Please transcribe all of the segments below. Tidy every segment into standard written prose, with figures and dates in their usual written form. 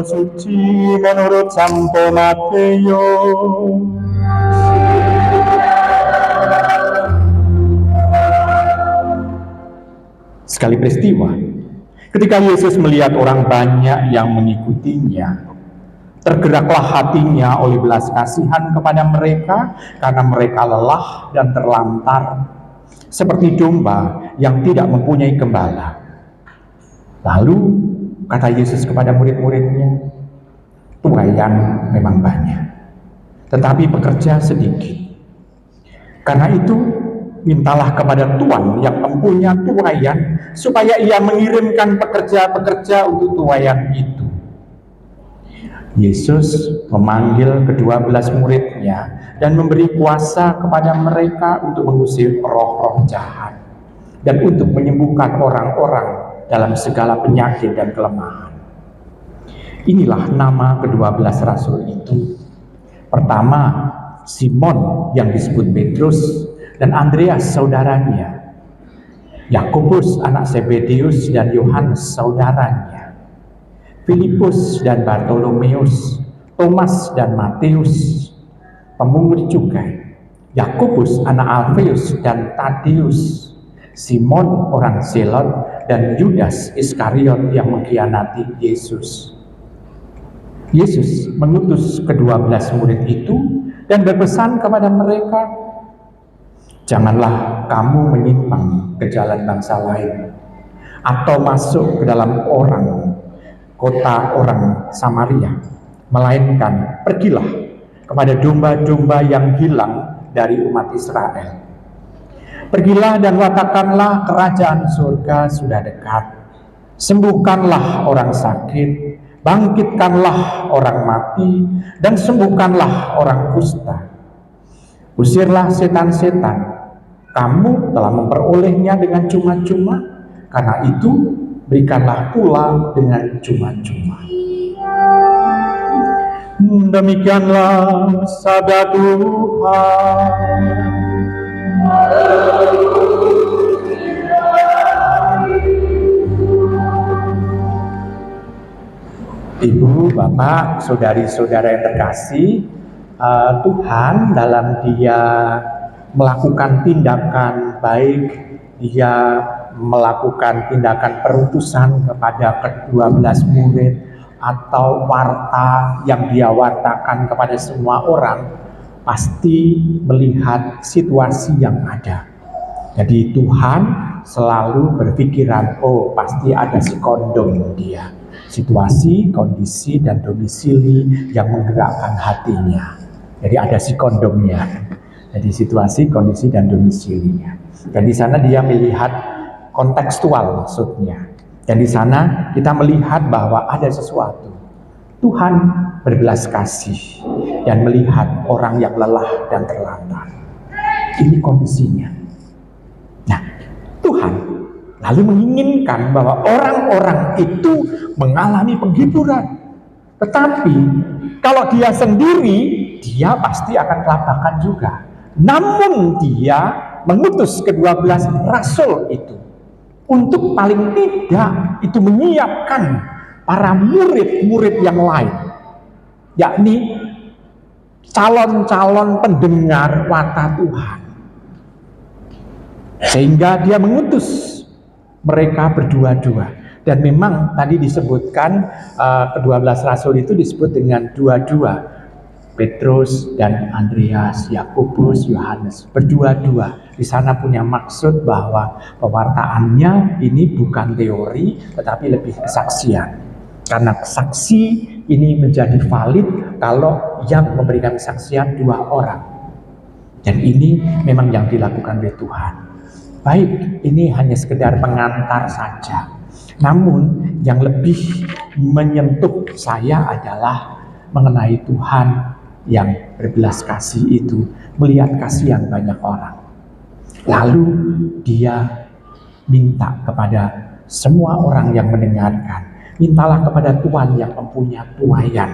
Injil suci menurut Santo Matius. Sekali peristiwa, ketika Yesus melihat orang banyak yang mengikutinya, tergeraklah hatinya oleh belas kasihan kepada mereka karena mereka lelah dan terlantar, seperti domba yang tidak mempunyai gembala. Lalu kata Yesus kepada murid-muridnya, tuaian memang banyak, tetapi pekerja sedikit. Karena itu, mintalah kepada Tuhan yang mempunyai tuaian, supaya ia mengirimkan pekerja-pekerja untuk tuaian itu. Yesus memanggil ke-12 muridnya dan memberi kuasa kepada mereka untuk mengusir roh-roh jahat dan untuk menyembuhkan orang-orang dalam segala penyakit dan kelemahan. Inilah nama ke-12 rasul itu. Pertama, Simon yang disebut Petrus dan Andreas saudaranya, Yakobus anak Zebedeus dan Yohanes saudaranya, Filipus dan Bartolomeus, Thomas dan Matius, pemungut cukai, Yakobus anak Alfeus dan Tadeus, Simon orang Zelot, dan Yudas Iskariot yang mengkhianati Yesus. Yesus mengutus ke-12 murid itu dan berpesan kepada mereka, janganlah kamu menyimpang ke jalan bangsa lain atau masuk ke dalam kota orang Samaria, melainkan pergilah kepada domba-domba yang hilang dari umat Israel. Pergilah dan katakanlah kerajaan surga sudah dekat. Sembuhkanlah orang sakit, bangkitkanlah orang mati, dan sembuhkanlah orang kusta. Usirlah setan-setan. Kamu telah memperolehnya dengan cuma-cuma, karena itu berikanlah pula dengan cuma-cuma. Demikianlah sabda Tuhan. Ibu, Bapak, saudari-saudara yang terkasih, Tuhan dalam Dia melakukan tindakan baik, Dia melakukan tindakan perutusan kepada ke-12 murid atau warta yang Dia wartakan kepada semua orang, pasti melihat situasi yang ada. Jadi Tuhan selalu berpikiran, oh pasti ada si kondom Dia. Situasi, kondisi, dan domisili yang menggerakkan hatinya. Jadi ada si kondomnya. Jadi situasi, kondisi, dan domisilinya. Dan di sana Dia melihat kontekstual maksudnya. Dan di sana kita melihat bahwa ada sesuatu. Tuhan berbelas kasih dan melihat orang yang lelah dan terlantar. Ini kondisinya. Nah, Tuhan lalu menginginkan bahwa orang-orang itu mengalami penghiburan. Tetapi kalau Dia sendiri, Dia pasti akan kelabakan juga. Namun Dia mengutus ke-12 rasul itu untuk paling tidak itu menyiapkan para murid-murid yang lain, yakni calon-calon pendengar warta Tuhan. Sehingga Dia mengutus mereka berdua-dua. Dan memang tadi disebutkan ke-12 rasul itu disebut dengan dua-dua. Petrus dan Andreas, Yakobus, Yohanes, berdua-dua. Di sana punya maksud bahwa pewartaannya ini bukan teori, tetapi lebih kesaksian. Karena saksi ini menjadi valid kalau yang memberikan kesaksian 2 orang. Dan ini memang yang dilakukan oleh Tuhan. Baik, ini hanya sekedar pengantar saja. Namun yang lebih menyentuh saya adalah mengenai Tuhan yang berbelas kasih itu, melihat kasihan banyak orang. Lalu Dia minta kepada semua orang yang mendengarkan, mintalah kepada Tuhan yang mempunyai tuaian,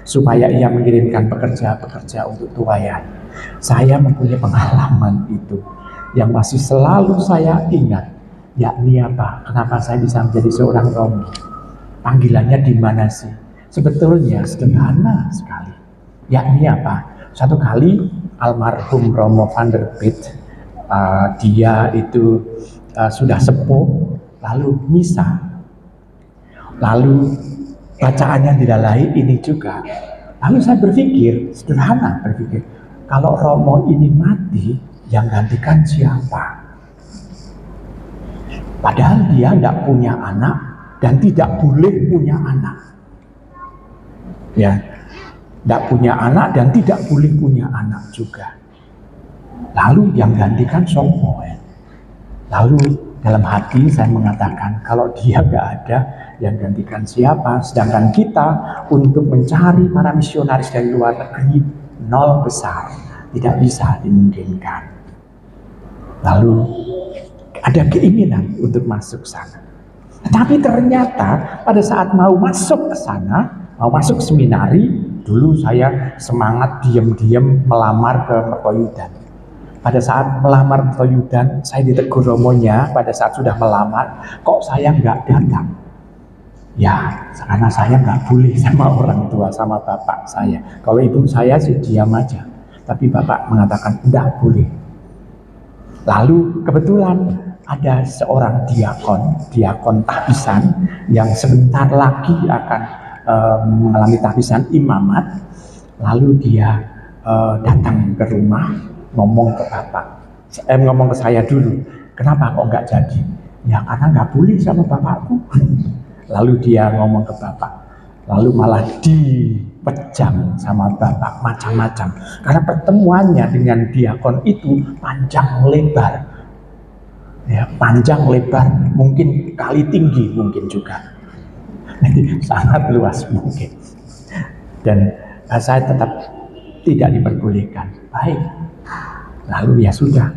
supaya Ia mengirimkan pekerja-pekerja untuk tuaian. Saya mempunyai pengalaman itu yang masih selalu saya ingat, yakni apa? Kenapa saya bisa menjadi seorang romi? Panggilannya di mana sih? sebetulnya sederhana sekali. Yakni apa? Satu kali almarhum Romo van der Piet, dia itu sudah sepuh, lalu misa, lalu bacaannya dilalai ini juga. Lalu saya sederhana berpikir, kalau Romo ini mati, yang gantikan siapa? Padahal dia tidak punya anak dan tidak boleh punya anak. Ya, tidak punya anak dan tidak boleh punya anak juga. Lalu yang gantikan sopo ya? Lalu dalam hati saya mengatakan, kalau dia nggak ada, yang gantikan siapa? Sedangkan kita untuk mencari para misionaris dari luar negeri, nol besar, tidak bisa dimungkinkan. Lalu ada keinginan untuk masuk sana. Tapi ternyata pada saat mau masuk ke sana, mau masuk seminari, dulu saya semangat diam-diam melamar ke Mertoyudan. Pada saat melamar Mertoyudan, saya ditegur romonya pada saat sudah melamar, kok saya nggak datang? Ya, karena saya nggak boleh sama orang tua, sama bapak saya. Kalau ibu saya sih diam aja, tapi bapak mengatakan tidak boleh. Lalu kebetulan ada seorang diakon tahbisan yang sebentar lagi akan mengalami tahbisan imamat. Lalu dia datang ke rumah, ngomong ke ngomong ke saya dulu, kenapa kok nggak jadi? Ya karena nggak boleh sama bapakku. Lalu dia ngomong ke bapak, lalu malah dipejam sama bapak macam-macam. Karena pertemuannya dengan diakon itu panjang lebar. Ya, panjang lebar, mungkin kali tinggi mungkin juga. Jadi sangat luas mungkin. Dan saya tetap tidak diperbolehkan. Baik. Lalu ya sudah.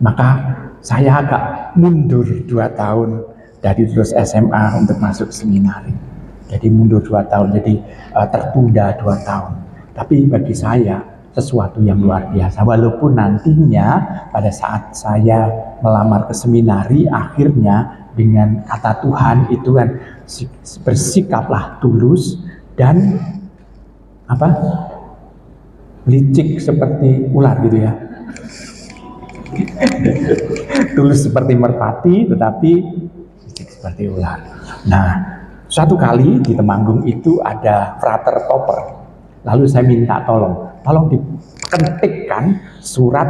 Maka saya agak mundur 2 tahun dari lulus SMA untuk masuk seminari. Jadi mundur 2 tahun, jadi tertunda 2 tahun. Tapi bagi saya sesuatu yang luar biasa. Walaupun nantinya pada saat saya melamar ke seminari, akhirnya dengan kata Tuhan itu kan bersikaplah tulus dan licik seperti ular gitu ya. Tulus seperti merpati, tetapi licik seperti ular. Nah, suatu kali di Temanggung itu ada frater Topper. Lalu saya minta tolong diketikkan surat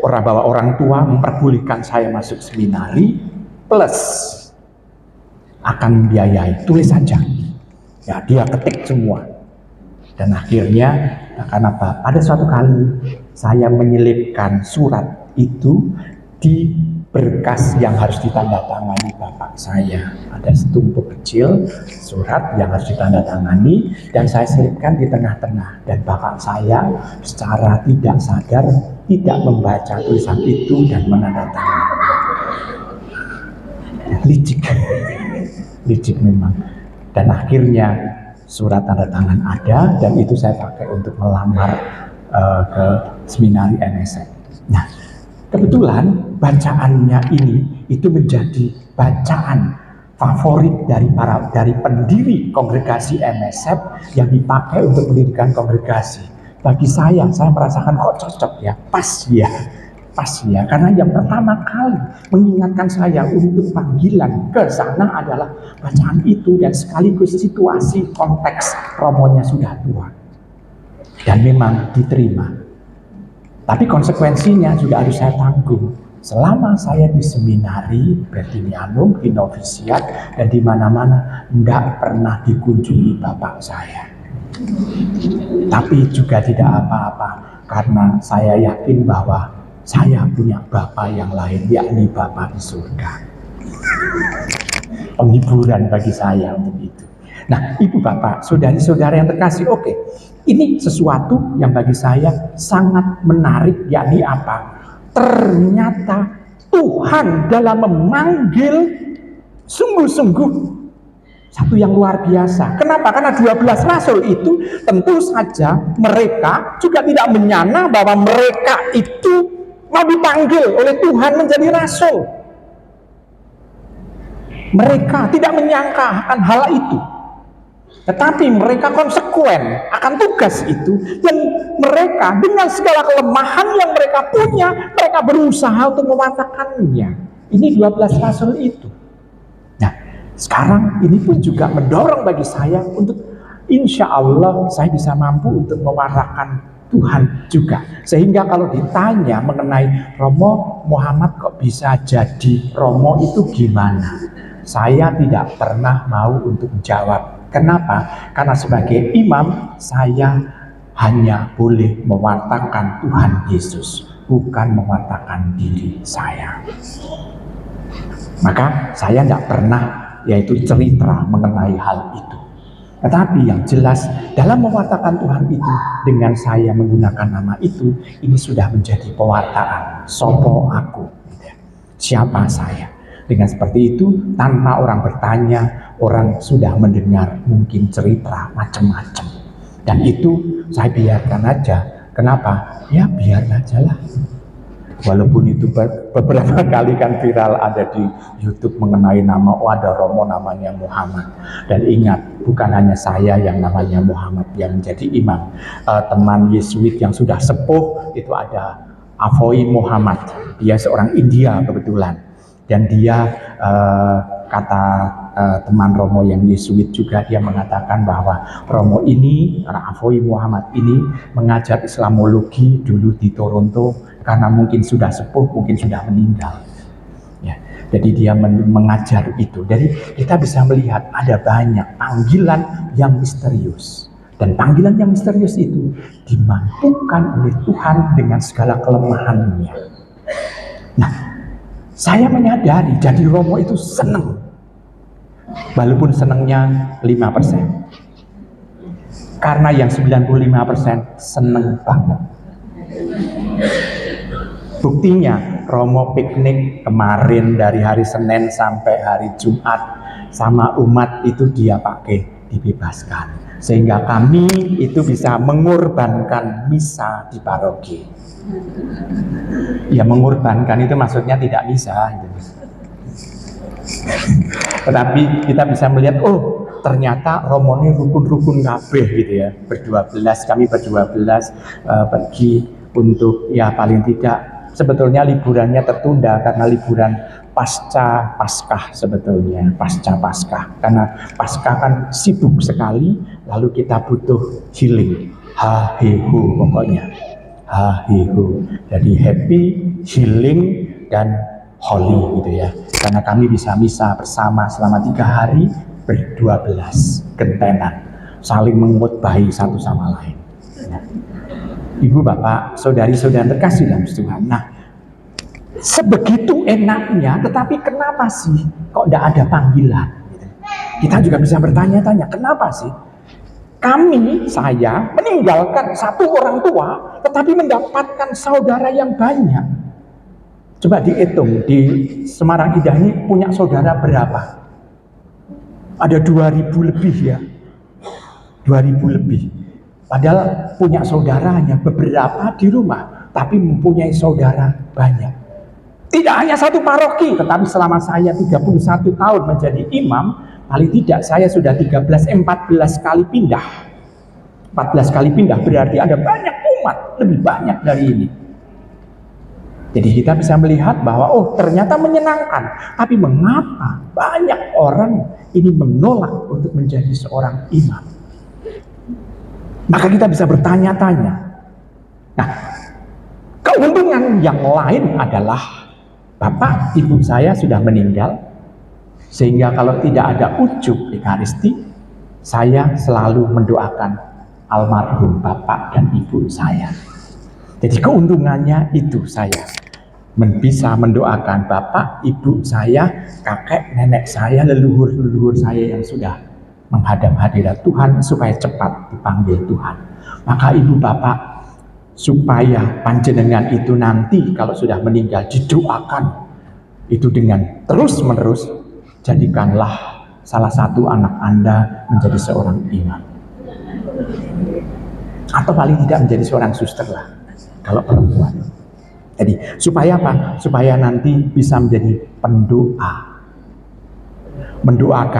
bahwa orang tua memperbolehkan saya masuk seminari plus akan membiayai. Tulis saja. Ya, dia ketik semua. Dan akhirnya karena pada suatu kali saya menyelipkan surat itu di berkas yang harus ditandatangani bapak saya. Ada setumpuk kecil surat yang harus ditandatangani dan saya selipkan di tengah-tengah. Dan bapak saya secara tidak sadar tidak membaca tulisan itu dan menandatangani. Licik memang. Dan akhirnya surat tanda tangan ada dan itu saya pakai untuk melamar ke seminari MSF. Nah, kebetulan bacaannya ini itu menjadi bacaan favorit dari pendiri kongregasi MSF yang dipakai untuk mendirikan kongregasi. Bagi saya merasakan kok cocok ya, pas ya, karena yang pertama kali mengingatkan saya untuk panggilan ke sana adalah bacaan itu dan sekaligus situasi konteks romonya sudah tua. Dan memang diterima. Tapi konsekuensinya juga harus saya tanggung. Selama saya di seminari, Bertinianum, di novisiat, dan di mana-mana, tidak pernah dikunjungi bapak saya. Tapi juga tidak apa-apa, karena saya yakin bahwa saya punya Bapa yang lain, yakni Bapa di surga. Penghiburan bagi saya untuk itu. Nah, ibu bapak, saudari-saudara yang terkasih, oke. Ini sesuatu yang bagi saya sangat menarik, yakni apa? Ternyata Tuhan dalam memanggil sungguh-sungguh satu yang luar biasa. Kenapa? Karena 12 rasul itu tentu saja mereka juga tidak menyana bahwa mereka itu mau dipanggil oleh Tuhan menjadi rasul. Mereka tidak menyangka akan hal itu. Tetapi mereka konsekuen akan tugas itu, dan mereka dengan segala kelemahan yang mereka punya, mereka berusaha untuk mewartakannya. Ini 12 rasul itu. Nah, sekarang ini pun juga mendorong bagi saya untuk insya Allah saya bisa mampu untuk mewartakan Tuhan juga. Sehingga kalau ditanya mengenai Romo Muhammad kok bisa jadi Romo itu gimana? Saya tidak pernah mau untuk menjawab. Kenapa? Karena sebagai imam saya hanya boleh mewartakan Tuhan Yesus, bukan mewartakan diri saya. Maka saya tidak pernah yaitu cerita mengenai hal itu. Tetapi yang jelas dalam mewartakan Tuhan itu, dengan saya menggunakan nama itu, ini sudah menjadi pewartaan. Sopo aku, siapa saya? Dengan seperti itu, tanpa orang bertanya, orang sudah mendengar mungkin cerita macam-macam. Dan itu saya biarkan aja. Kenapa? Ya biar aja lah. Walaupun itu beberapa kali kan viral ada di YouTube mengenai nama, ada Romo namanya Muhammad. Dan ingat, bukan hanya saya yang namanya Muhammad yang menjadi imam. Teman Yesuit yang sudah sepuh itu ada Avoi Muhammad. Dia seorang India kebetulan. Dan dia kata teman Romo yang Yesuit juga, dia mengatakan bahwa Romo ini, Avoi Muhammad ini mengajar Islamologi dulu di Toronto, karena mungkin sudah sepuh, mungkin sudah meninggal. Ya, jadi dia mengajar itu. Jadi kita bisa melihat ada banyak panggilan yang misterius. Dan panggilan yang misterius itu dimampukan oleh Tuhan dengan segala kelemahannya. Nah, saya menyadari jadi Romo itu senang. Walaupun senangnya 5%. Karena yang 95% senang banget. Buktinya Romo piknik kemarin dari hari Senin sampai hari Jumat sama umat itu dia pakai dibebaskan. Sehingga kami itu bisa mengorbankan misa di paroki. Ya mengorbankan itu maksudnya tidak misa gitu. Tetapi kita bisa melihat, oh ternyata Romo ini rukun-rukun kabeh gitu ya. Kami berdua belas pergi untuk ya paling tidak sebetulnya liburannya tertunda karena liburan pasca Paskah sebetulnya, pasca Paskah. Karena Paskah kan sibuk sekali, lalu kita butuh healing. Ha-he-ho pokoknya. Ha-he-ho. Jadi happy, healing, dan holy gitu ya. Karena kami bisa misa bersama selama 3 hari ber-12 gentenan, saling mengkhotbahi satu sama lain. Ya. Ibu bapak, saudari-saudara terkasih dalam Tuhan. Nah, sebegitu enaknya, tetapi kenapa sih kok tidak ada panggilan? Gitu. Kita juga bisa bertanya-tanya, kenapa sih saya meninggalkan satu orang tua, tetapi mendapatkan saudara yang banyak? Coba dihitung, di Semarang Indah ini punya saudara berapa? Ada 2000 lebih ya. 2000 lebih. Padahal punya saudara hanya beberapa di rumah, tapi mempunyai saudara banyak. Tidak hanya satu paroki, tetapi selama saya 31 tahun menjadi imam, paling tidak saya sudah 14 kali pindah. 14 kali pindah berarti ada banyak umat, lebih banyak dari ini. Jadi kita bisa melihat bahwa oh ternyata menyenangkan. Tapi mengapa banyak orang ini menolak untuk menjadi seorang imam? Maka kita bisa bertanya-tanya. Nah, keuntungan yang lain adalah bapak ibu saya sudah meninggal, sehingga kalau tidak ada ujub Ekaristi, saya selalu mendoakan almarhum bapak dan ibu saya. Jadi keuntungannya itu saya bisa mendoakan bapak, ibu saya, kakek, nenek saya, leluhur-leluhur saya yang sudah menghadap hadirat Tuhan supaya cepat dipanggil Tuhan. Maka ibu bapak, supaya panjenengan itu nanti kalau sudah meninggal didoakan itu dengan terus-menerus, jadikanlah salah satu anak Anda menjadi seorang imam. Atau paling tidak menjadi seorang suster lah, kalau perempuan. Jadi supaya apa? Supaya nanti bisa menjadi pendoa. Mendoakan